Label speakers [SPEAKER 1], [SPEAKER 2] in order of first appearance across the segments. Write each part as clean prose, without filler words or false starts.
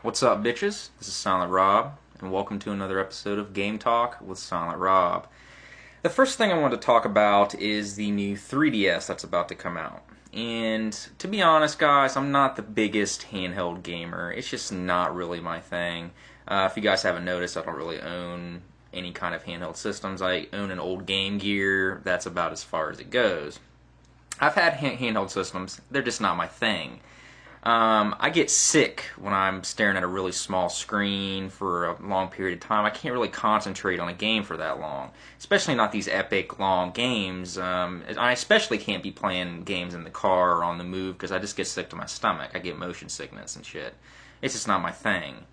[SPEAKER 1] What's up, bitches? This is Silent Rob, and welcome to another episode of Game Talk with Silent Rob. The first thing I want to talk about is the new 3DS that's about to come out. And to be honest, guys, I'm not the biggest handheld gamer. It's just not really my thing. If you guys haven't noticed, I don't really own any kind of handheld systems. I own an old Game Gear. That's about as far as it goes. I've had handheld systems. They're just not my thing. I get sick when I'm staring at a really small screen for a long period of time. I can't really concentrate on a game for that long, especially not these epic long games. I especially can't be playing games in the car or on the move because I just get sick to my stomach. I get motion sickness and shit. It's just not my thing.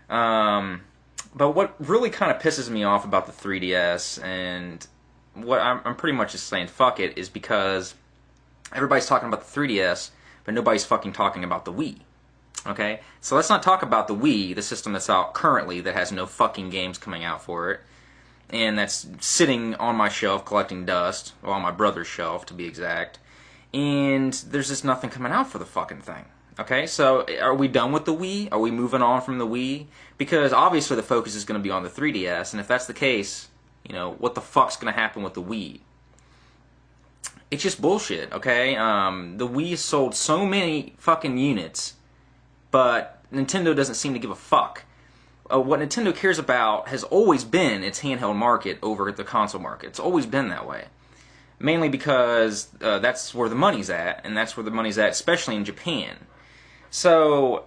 [SPEAKER 1] But what really kind of pisses me off about the 3DS, and what I'm pretty much just saying fuck it, is because everybody's talking about the 3DS, but nobody's fucking talking about the Wii. Okay? So let's not talk about the Wii, the system that's out currently that has no fucking games coming out for it, and that's sitting on my shelf collecting dust, well, on my brother's shelf to be exact, and there's just nothing coming out for the fucking thing. Okay? So are we done with the Wii? Are we moving on from the Wii? Because obviously the focus is going to be on the 3DS, and if that's the case, you know, what the fuck's going to happen with the Wii? It's just bullshit, okay? The Wii sold so many fucking units, but Nintendo doesn't seem to give a fuck. What Nintendo cares about has always been its handheld market over the console market. It's always been that way. Mainly because that's where the money's at, and that's where the money's at, especially in Japan. So,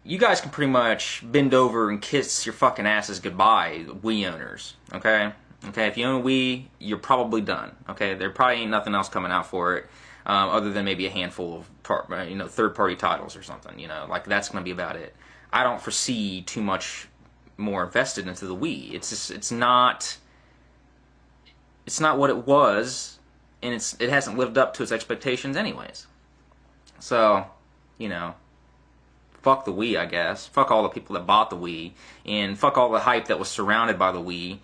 [SPEAKER 1] you guys can pretty much bend over and kiss your fucking asses goodbye, Wii owners, okay? Okay, if you own a Wii, you're probably done. Okay, there probably ain't nothing else coming out for it, other than maybe a handful of third-party titles or something. You know, like that's going to be about it. I don't foresee too much more invested into the Wii. It's not what it was, and it hasn't lived up to its expectations, anyways. So, you know, fuck the Wii, I guess. Fuck all the people that bought the Wii, and fuck all the hype that was surrounded by the Wii.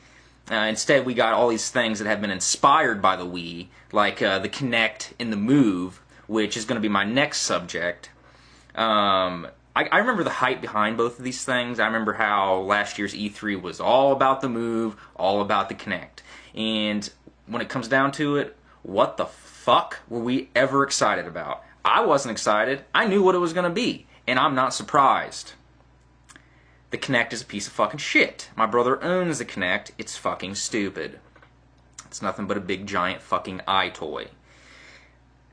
[SPEAKER 1] Instead, we got all these things that have been inspired by the Wii, like the Kinect and the Move, which is going to be my next subject. I remember the hype behind both of these things. I remember how last year's E3 was all about the Move, all about the Kinect. And when it comes down to it, what the fuck were we ever excited about? I wasn't excited. I knew what it was going to be, and I'm not surprised. The Kinect is a piece of fucking shit. My brother owns the Kinect. It's fucking stupid. It's nothing but a big giant fucking eye toy.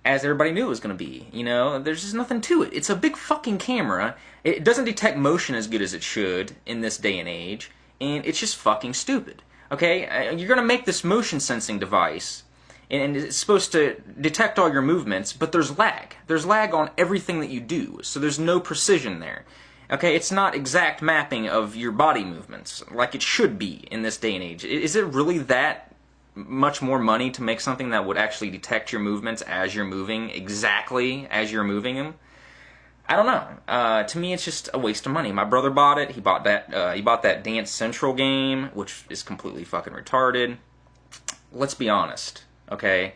[SPEAKER 1] As everybody knew it was going to be. You know, there's just nothing to it. It's a big fucking camera. It doesn't detect motion as good as it should in this day and age. And it's just fucking stupid. Okay? You're going to make this motion sensing device, and it's supposed to detect all your movements, but there's lag. There's lag on everything that you do. So there's no precision there. Okay, it's not exact mapping of your body movements like it should be in this day and age. Is it really that much more money to make something that would actually detect your movements as you're moving, exactly as you're moving them? I don't know. To me, it's just a waste of money. My brother bought it. He bought that Dance Central game, which is completely fucking retarded. Let's be honest, okay?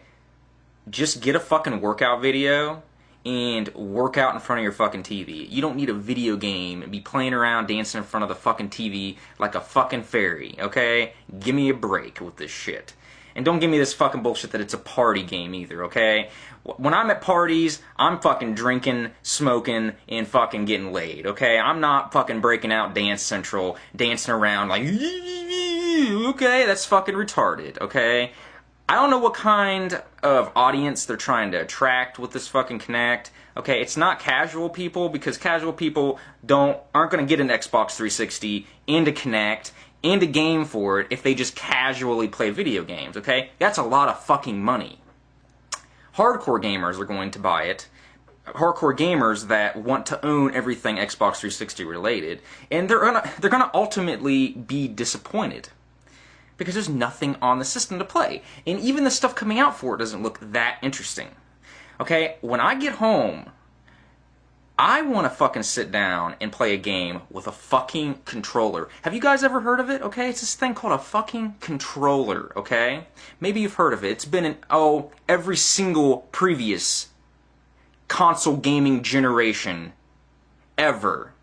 [SPEAKER 1] Just get a fucking workout video and work out in front of your fucking TV. You don't need a video game and be playing around dancing in front of the fucking TV like a fucking fairy, okay? Give me a break with this shit. And don't give me this fucking bullshit that it's a party game either, okay? When I'm at parties, I'm fucking drinking, smoking, and fucking getting laid, okay? I'm not fucking breaking out Dance Central, dancing around like, okay? That's fucking retarded, okay? I don't know what kind of audience they're trying to attract with this fucking Kinect. Okay, it's not casual people, because casual people aren't going to get an Xbox 360 and a Kinect and a game for it if they just casually play video games, okay? That's a lot of fucking money. Hardcore gamers are going to buy it. Hardcore gamers that want to own everything Xbox 360 related, and they're gonna ultimately be disappointed. Because there's nothing on the system to play. And even the stuff coming out for it doesn't look that interesting. Okay, when I get home, I want to fucking sit down and play a game with a fucking controller. Have you guys ever heard of it? Okay, it's this thing called a fucking controller, okay? Maybe you've heard of it. It's been in, every single previous console gaming generation ever.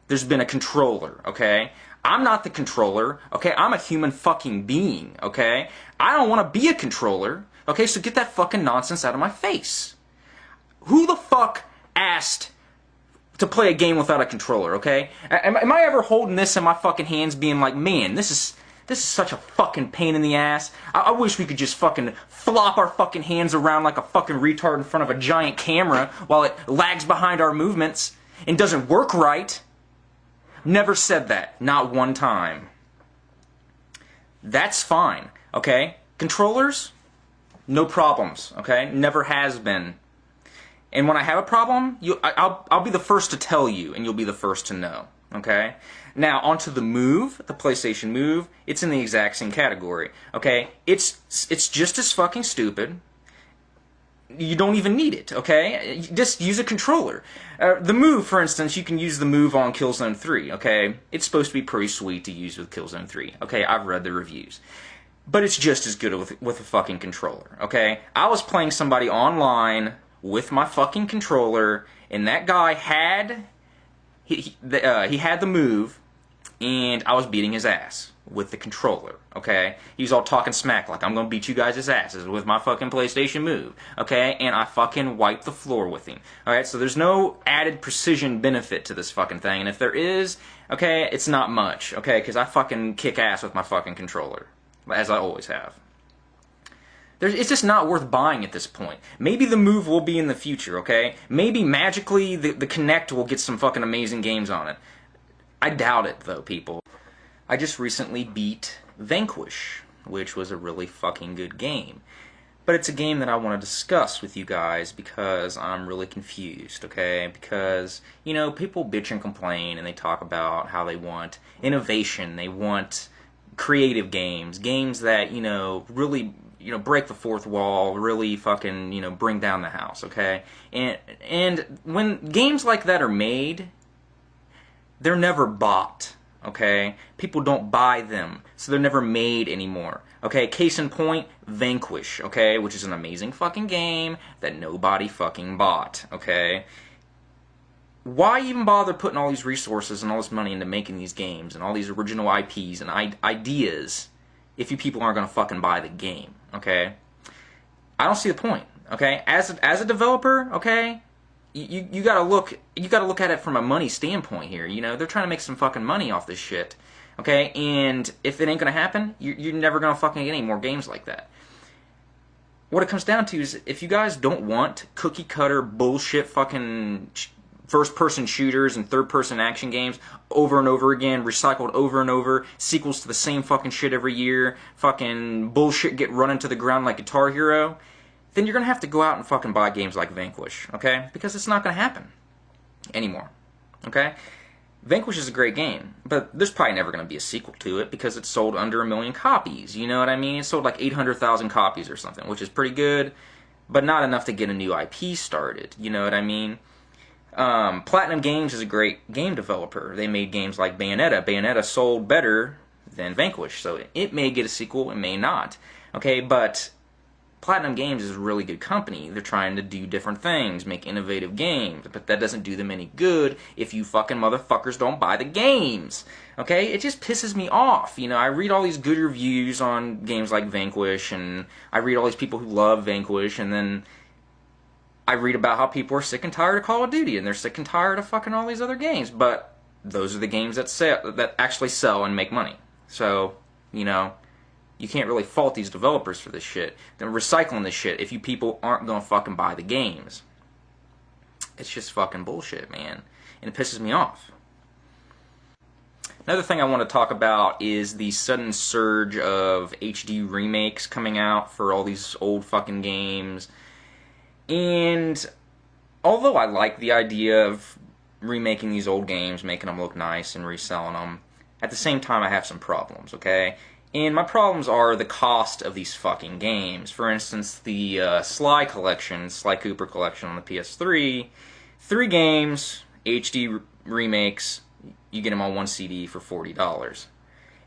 [SPEAKER 1] there's been a controller, okay? I'm not the controller, okay? I'm a human fucking being, okay? I don't want to be a controller, okay? So get that fucking nonsense out of my face. Who the fuck asked to play a game without a controller, okay? Am I ever holding this in my fucking hands being like, man, this is such a fucking pain in the ass. I wish we could just fucking flop our fucking hands around like a fucking retard in front of a giant camera while it lags behind our movements and doesn't work right. Never said that. Not one time. That's fine, okay? Controllers, no problems, okay? Never has been. And when I have a problem, I'll be the first to tell you, and you'll be the first to know, okay? Now, onto the Move, the PlayStation Move. It's in the exact same category, okay? It's just as fucking stupid. You don't even need it, okay? Just use a controller. The Move, for instance, you can use the Move on Killzone 3, okay? It's supposed to be pretty sweet to use with Killzone 3, okay? I've read the reviews. But it's just as good with a fucking controller, okay? I was playing somebody online with my fucking controller, and that guy had he had the Move, and I was beating his ass with the controller, okay? He was all talking smack like, I'm gonna beat you guys' asses with my fucking PlayStation Move, okay? And I fucking wiped the floor with him, alright? So there's no added precision benefit to this fucking thing, and if there is, okay, it's not much, okay? Because I fucking kick ass with my fucking controller, as I always have. It's just not worth buying at this point. Maybe the Move will be in the future, okay? Maybe magically the Kinect will get some fucking amazing games on it. I doubt it, though, people. I just recently beat Vanquish, which was a really fucking good game. But it's a game that I want to discuss with you guys because I'm really confused, okay? Because, you know, people bitch and complain and they talk about how they want innovation, they want creative games, games that, you know, really, you know, break the fourth wall, really fucking, you know, bring down the house, okay? And when games like that are made, they're never bought, okay? People don't buy them, so they're never made anymore, okay? Case in point, Vanquish, okay? Which is an amazing fucking game that nobody fucking bought, okay? Why even bother putting all these resources and all this money into making these games and all these original IPs and ideas if you people aren't going to fucking buy the game, okay? I don't see the point, okay? As a developer, okay, you gotta look at it from a money standpoint here. You know, they're trying to make some fucking money off this shit, okay? And if it ain't gonna happen, you're never gonna fucking get any more games like that. What it comes down to is, if you guys don't want cookie cutter bullshit fucking first-person shooters and third-person action games over and over again, recycled over and over, sequels to the same fucking shit every year, fucking bullshit get run into the ground like Guitar Hero, then you're going to have to go out and fucking buy games like Vanquish, okay? Because it's not going to happen anymore, okay? Vanquish is a great game, but there's probably never going to be a sequel to it because it's sold under 1 million copies, you know what I mean? It sold like 800,000 copies or something, which is pretty good, but not enough to get a new IP started, you know what I mean? Platinum Games is a great game developer. They made games like Bayonetta. Bayonetta sold better than Vanquish, so it may get a sequel, it may not. Okay, but Platinum Games is a really good company. They're trying to do different things, make innovative games, but that doesn't do them any good if you fucking motherfuckers don't buy the games. Okay, it just pisses me off. You know, I read all these good reviews on games like Vanquish, and I read all these people who love Vanquish, and then I read about how people are sick and tired of Call of Duty, and they're sick and tired of fucking all these other games, but those are the games that actually sell and make money. So, you know, you can't really fault these developers for this shit. They're recycling this shit if you people aren't gonna fucking buy the games. It's just fucking bullshit, man. And it pisses me off. Another thing I want to talk about is the sudden surge of HD remakes coming out for all these old fucking games. And although I like the idea of remaking these old games, making them look nice and reselling them, at the same time I have some problems, okay? And my problems are the cost of these fucking games. For instance, the Sly collection, Sly Cooper collection on the PS3, 3 games, HD remakes, you get them on one CD for $40.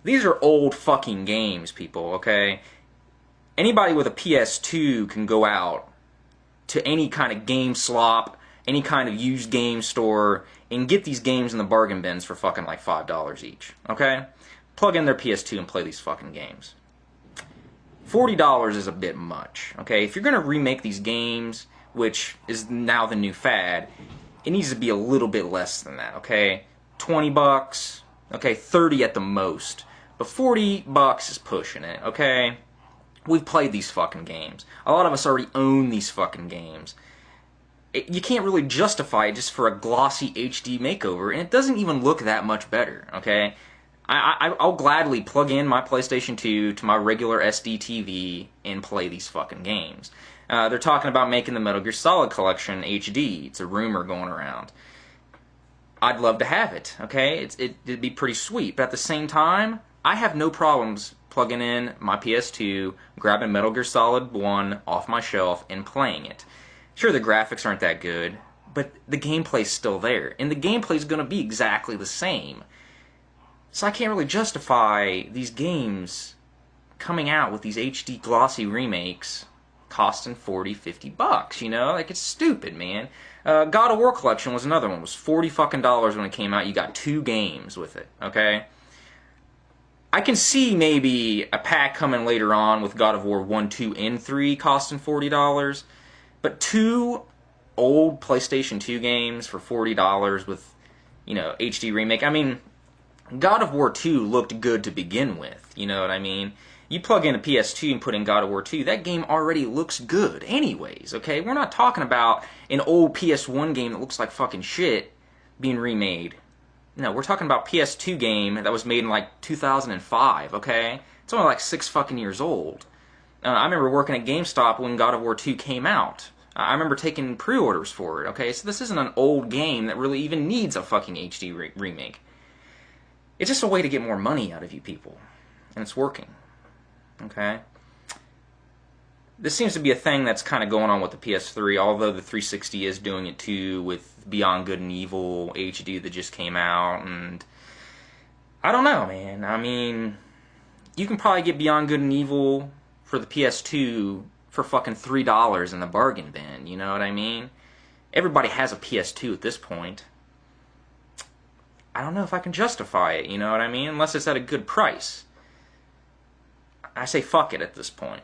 [SPEAKER 1] These are old fucking games, people, okay? Anybody with a PS2 can go out to any kind of game slop any kind of used game store and get these games in the bargain bins for fucking like $5 each, okay? Plug in their PS2 and play these fucking games. $40 is a bit much, okay? If you're going to remake these games, which is now the new fad, it needs to be a little bit less than that, okay? 20 bucks, okay, 30 at the most. But 40 bucks is pushing it, okay? We've played these fucking games. A lot of us already own these fucking games. You can't really justify it just for a glossy HD makeover, and it doesn't even look that much better, okay? I'll gladly plug in my PlayStation 2 to my regular SD TV and play these fucking games. They're talking about making the Metal Gear Solid Collection HD. It's a rumor going around. I'd love to have it, okay? It'd be pretty sweet, but at the same time, I have no problems plugging in my PS2, grabbing Metal Gear Solid 1 off my shelf, and playing it. Sure, the graphics aren't that good, but the gameplay's still there, and the gameplay's going to be exactly the same. So I can't really justify these games coming out with these HD glossy remakes costing 40, 50 bucks, you know? Like, it's stupid, man. God of War Collection was another one. It was 40 fucking dollars when it came out. You got 2 games with it, okay? I can see maybe a pack coming later on with God of War 1, 2, and 3 costing $40, but 2 old PlayStation 2 games for $40 with, you know, HD remake. I mean, God of War 2 looked good to begin with, you know what I mean? You plug in a PS2 and put in God of War 2, that game already looks good anyways, okay? We're not talking about an old PS1 game that looks like fucking shit being remade. No, we're talking about PS2 game that was made in like 2005, okay? It's only like 6 fucking years old. I remember working at GameStop when God of War 2 came out. I remember taking pre-orders for it, okay? So this isn't an old game that really even needs a fucking HD remake. It's just a way to get more money out of you people. And it's working. Okay? This seems to be a thing that's kind of going on with the PS3, although the 360 is doing it too with Beyond Good and Evil HD that just came out, and I don't know, man. I mean, you can probably get Beyond Good and Evil for the PS2 for fucking $3 in the bargain bin, you know what I mean? Everybody has a PS2 at this point. I don't know if I can justify it, you know what I mean? Unless it's at a good price. I say fuck it at this point.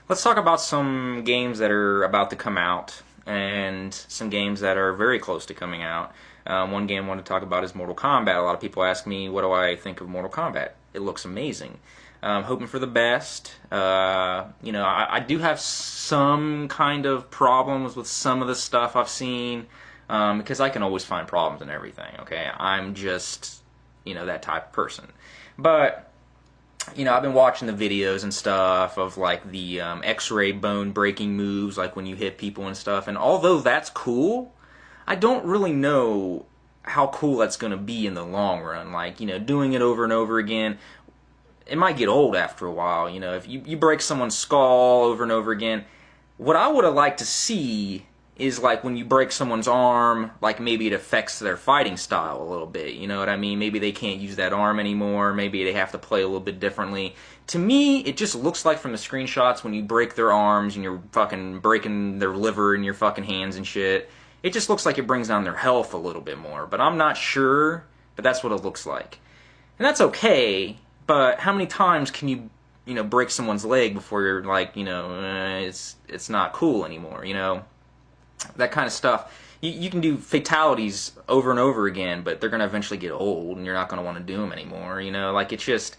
[SPEAKER 1] Let's talk about some games that are about to come out, and some games that are very close to coming out. One game I want to talk about is Mortal Kombat. A lot of people ask me, what do I think of Mortal Kombat? It looks amazing. I'm hoping for the best. You know, I do have some kind of problems with some of the stuff I've seen, because I can always find problems in everything, okay? I'm just, you know, that type of person. But you know, I've been watching the videos and stuff of like the X-ray bone breaking moves, like when you hit people and stuff, and although that's cool, I don't really know how cool that's going to be in the long run. Like, you know, doing it over and over again, it might get old after a while. You know, if you break someone's skull over and over again, what I would have liked to see is like when you break someone's arm, like maybe it affects their fighting style a little bit, you know what I mean? Maybe they can't use that arm anymore, maybe they have to play a little bit differently. To me, it just looks like from the screenshots when you break their arms and you're fucking breaking their liver in your fucking hands and shit, it just looks like it brings down their health a little bit more. But I'm not sure, but that's what it looks like. And that's okay, but how many times can you know, break someone's leg before you're like, you know, it's not cool anymore, you know? That kind of stuff. You can do fatalities over and over again, but they're going to eventually get old, and you're not going to want to do them anymore, you know? Like, it's just,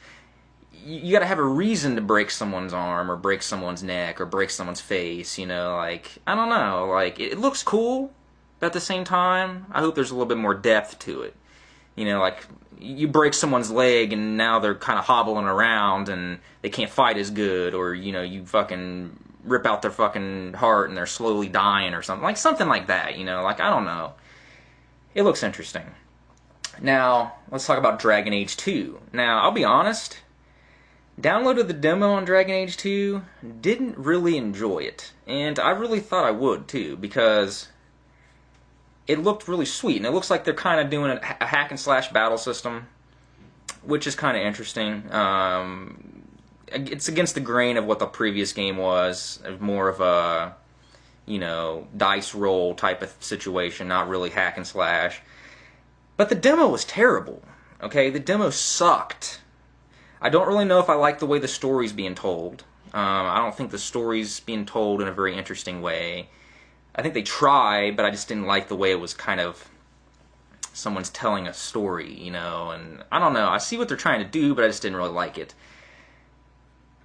[SPEAKER 1] you got to have a reason to break someone's arm, or break someone's neck, or break someone's face, you know? Like, I don't know. Like, it looks cool, but at the same time, I hope there's a little bit more depth to it. You know, like, you break someone's leg, and now they're kind of hobbling around, and they can't fight as good, or, you know, you fucking rip out their fucking heart and they're slowly dying or something. Like, something like that, you know? Like, I don't know. It looks interesting. Now, let's talk about Dragon Age 2. Now, I'll be honest, downloaded the demo on Dragon Age 2, didn't really enjoy it. And I really thought I would, too, because it looked really sweet. And it looks like they're kind of doing a hack-and-slash battle system, which is kind of interesting. It's against the grain of what the previous game was, more of a, you know, dice roll type of situation, not really hack and slash. But the demo was terrible, okay? The demo sucked. I don't really know if I like the way the story's being told. I don't think the story's being told in a very interesting way. I think they try, but I just didn't like the way it was kind of someone's telling a story, you know, and I don't know. I see what they're trying to do, but I just didn't really like it.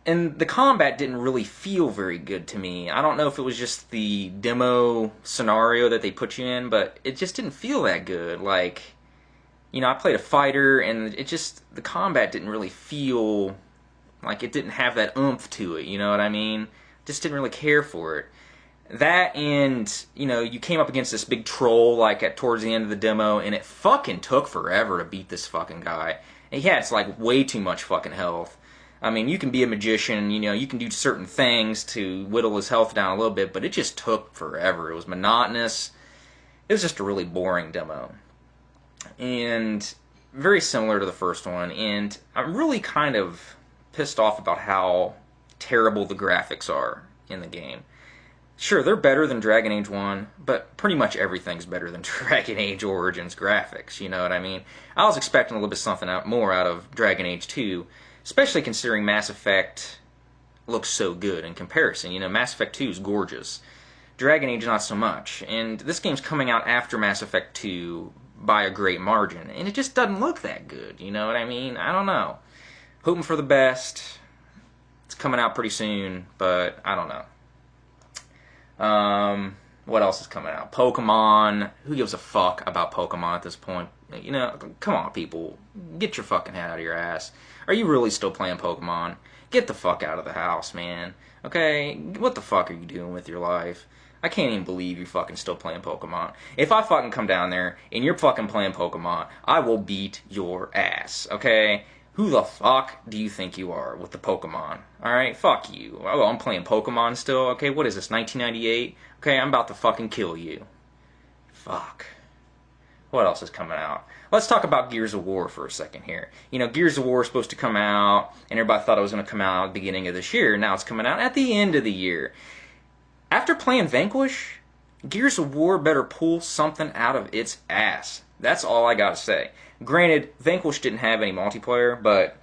[SPEAKER 1] And the combat didn't really feel very good to me. I don't know if it was just the demo scenario that they put you in, but it just didn't feel that good. Like, you know, I played a fighter, and it just, the combat didn't really feel like it didn't have that oomph to it, you know what I mean? Just didn't really care for it. That and, you know, you came up against this big troll, like, towards the end of the demo, and it fucking took forever to beat this fucking guy. And he had, like, way too much fucking health. I mean, you can be a magician, you know, you can do certain things to whittle his health down a little bit, but it just took forever. It was monotonous. It was just a really boring demo. And very similar to the first one, and I'm really kind of pissed off about how terrible the graphics are in the game. Sure, they're better than Dragon Age 1, but pretty much everything's better than Dragon Age Origins graphics, you know what I mean? I was expecting a little bit something more out of Dragon Age 2, especially considering Mass Effect looks so good in comparison. You know, Mass Effect 2 is gorgeous. Dragon Age not so much. And this game's coming out after Mass Effect 2 by a great margin, and it just doesn't look that good, you know what I mean? I don't know. Hoping for the best. It's coming out pretty soon, but I don't know. What else is coming out? Pokemon. Who gives a fuck about Pokemon at this point? You know, come on, people. Get your fucking head out of your ass. Are you really still playing Pokemon? Get the fuck out of the house, man. Okay? What the fuck are you doing with your life? I can't even believe you're fucking still playing Pokemon. If I fucking come down there and you're fucking playing Pokemon, I will beat your ass, okay? Who the fuck do you think you are with the Pokemon? Alright, fuck you. Oh, I'm playing Pokemon still? Okay, what is this, 1998? Okay, I'm about to fucking kill you. Fuck. What else is coming out? Let's talk about Gears of War for a second here. You know, Gears of War is supposed to come out, and everybody thought it was going to come out at the beginning of this year. Now it's coming out at the end of the year. After playing Vanquish, Gears of War better pull something out of its ass. That's all I gotta say. Granted, Vanquish didn't have any multiplayer, but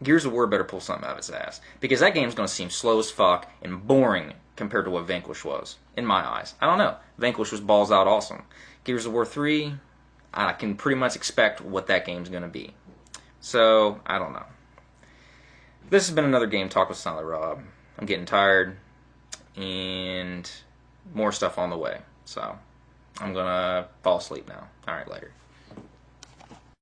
[SPEAKER 1] Gears of War better pull something out of its ass. Because that game's going to seem slow as fuck and boring compared to what Vanquish was, in my eyes. I don't know. Vanquish was balls out awesome. Gears of War 3, I can pretty much expect what that game's going to be. So, I don't know. This has been another Game Talk with Silent Rob. I'm getting tired, and more stuff on the way. So, I'm going to fall asleep now. Alright, later.